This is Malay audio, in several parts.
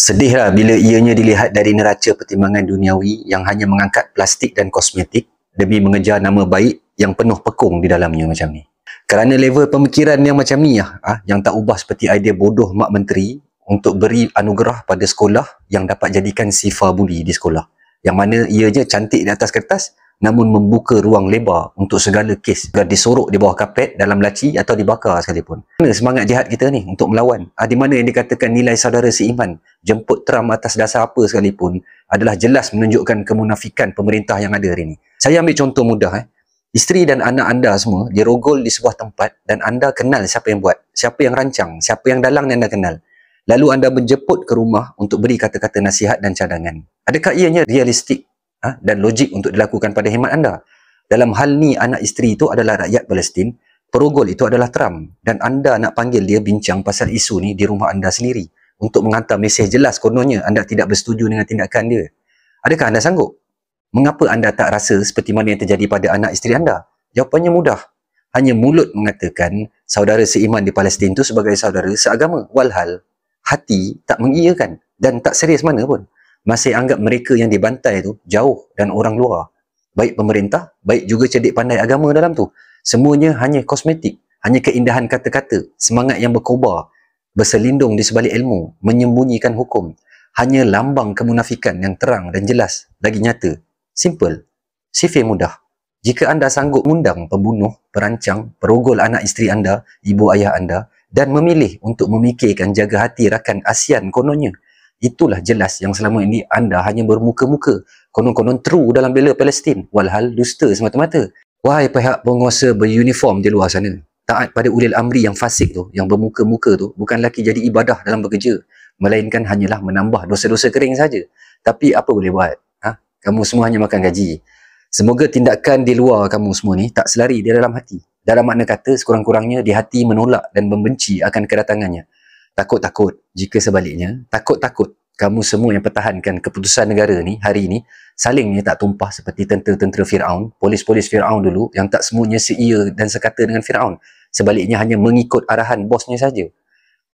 Sedihlah bila ianya dilihat dari neraca pertimbangan duniawi yang hanya mengangkat plastik dan kosmetik demi mengejar nama baik yang penuh pekung di dalamnya macam ni. Kerana level pemikiran yang macam ni yang tak ubah seperti idea bodoh Mak Menteri untuk beri anugerah pada sekolah yang dapat jadikan sifa buli di sekolah. Yang mana ianya cantik di atas kertas namun membuka ruang lebar untuk segala kes agar disorok di bawah kapet, dalam laci atau dibakar sekalipun. Mana semangat jihad kita ni untuk melawan? Di mana yang dikatakan nilai saudara seiman jemput Trump atas dasar apa sekalipun adalah jelas menunjukkan kemunafikan pemerintah yang ada hari ni. Saya ambil contoh mudah. Isteri dan anak anda semua dirogol di sebuah tempat dan anda kenal siapa yang buat, siapa yang rancang, siapa yang dalang anda kenal. Lalu anda menjemput ke rumah untuk beri kata-kata nasihat dan cadangan. Adakah ianya realistik dan logik untuk dilakukan pada hemat anda? Dalam hal ni anak isteri itu adalah rakyat Palestin, perogol itu adalah Trump, dan anda nak panggil dia bincang pasal isu ni di rumah anda sendiri untuk menghantar mesej jelas kononnya anda tidak bersetuju dengan tindakan dia. Adakah anda sanggup? Mengapa anda tak rasa seperti mana yang terjadi pada anak isteri anda? Jawapannya mudah. Hanya mulut mengatakan saudara seiman di Palestin itu sebagai saudara seagama, walhal hati tak mengiyakan dan tak serius mana pun. Masih anggap mereka yang dibantai tu jauh dan orang luar. Baik pemerintah, baik juga cerdik pandai agama dalam tu. Semuanya hanya kosmetik, hanya keindahan kata-kata, semangat yang berkobar, berselindung di sebalik ilmu, menyembunyikan hukum. Hanya lambang kemunafikan yang terang dan jelas, lagi nyata. Simple, sifir mudah. Jika anda sanggup mengundang pembunuh, perancang, perogol anak isteri anda, ibu ayah anda, dan memilih untuk memikirkan jaga hati rakan ASEAN kononnya, itulah jelas yang selama ini anda hanya bermuka-muka, konon-konon true dalam bela Palestin, walhal dusta semata-mata. Wahai pihak penguasa beruniform di luar sana, taat pada ulil amri yang fasik tu, yang bermuka-muka tu, bukan lagi jadi ibadah dalam bekerja, melainkan hanyalah menambah dosa-dosa kering saja. Tapi apa boleh buat? Kamu semua hanya makan gaji. Semoga tindakan di luar kamu semua ni tak selari di dalam hati. Dalam makna kata, sekurang-kurangnya di hati menolak dan membenci akan kedatangannya. Takut-takut, jika sebaliknya, takut-takut kamu semua yang pertahankan keputusan negara ni hari ini salingnya tak tumpah seperti tentera-tentera Firaun, polis-polis Firaun dulu yang tak semuanya seia dan sekata dengan Firaun. Sebaliknya hanya mengikut arahan bosnya saja.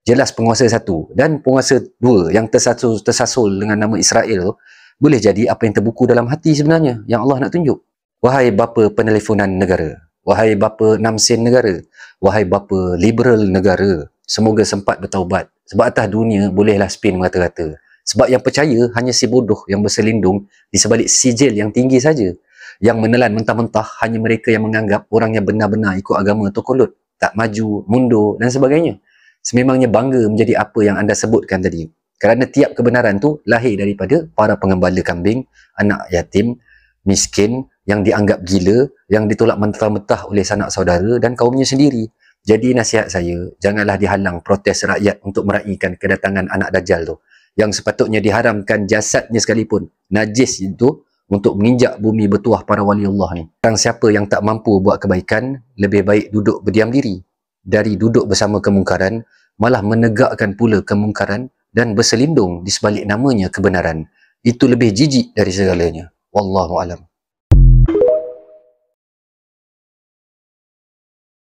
Jelas penguasa satu dan penguasa dua yang tersasul dengan nama Israel tu, boleh jadi apa yang terbuku dalam hati sebenarnya yang Allah nak tunjuk. Wahai bapa peneleponan negara, wahai bapa 6 sen negara, wahai bapa liberal negara, semoga sempat bertaubat. Sebab atas dunia bolehlah spin mata-mata. Sebab yang percaya hanya si bodoh yang berselindung di sebalik sijil yang tinggi saja. Yang menelan mentah-mentah hanya mereka yang menganggap orang yang benar-benar ikut agama tu kolut, tak maju, mundur dan sebagainya. Sememangnya bangga menjadi apa yang anda sebutkan tadi. Kerana tiap kebenaran tu lahir daripada para pengembala kambing, anak yatim, miskin, yang dianggap gila, yang ditolak mentah-mentah oleh sanak saudara dan kaumnya sendiri. Jadi nasihat saya, janganlah dihalang protes rakyat untuk meraihkan kedatangan anak Dajjal tu. Yang sepatutnya diharamkan jasadnya sekalipun, najis itu, untuk menginjak bumi bertuah para wali Allah ni. Orang siapa yang tak mampu buat kebaikan, lebih baik duduk berdiam diri. Dari duduk bersama kemungkaran, malah menegakkan pula kemungkaran dan berselindung di sebalik namanya kebenaran. Itu lebih jijik dari segalanya. Wallahu alam.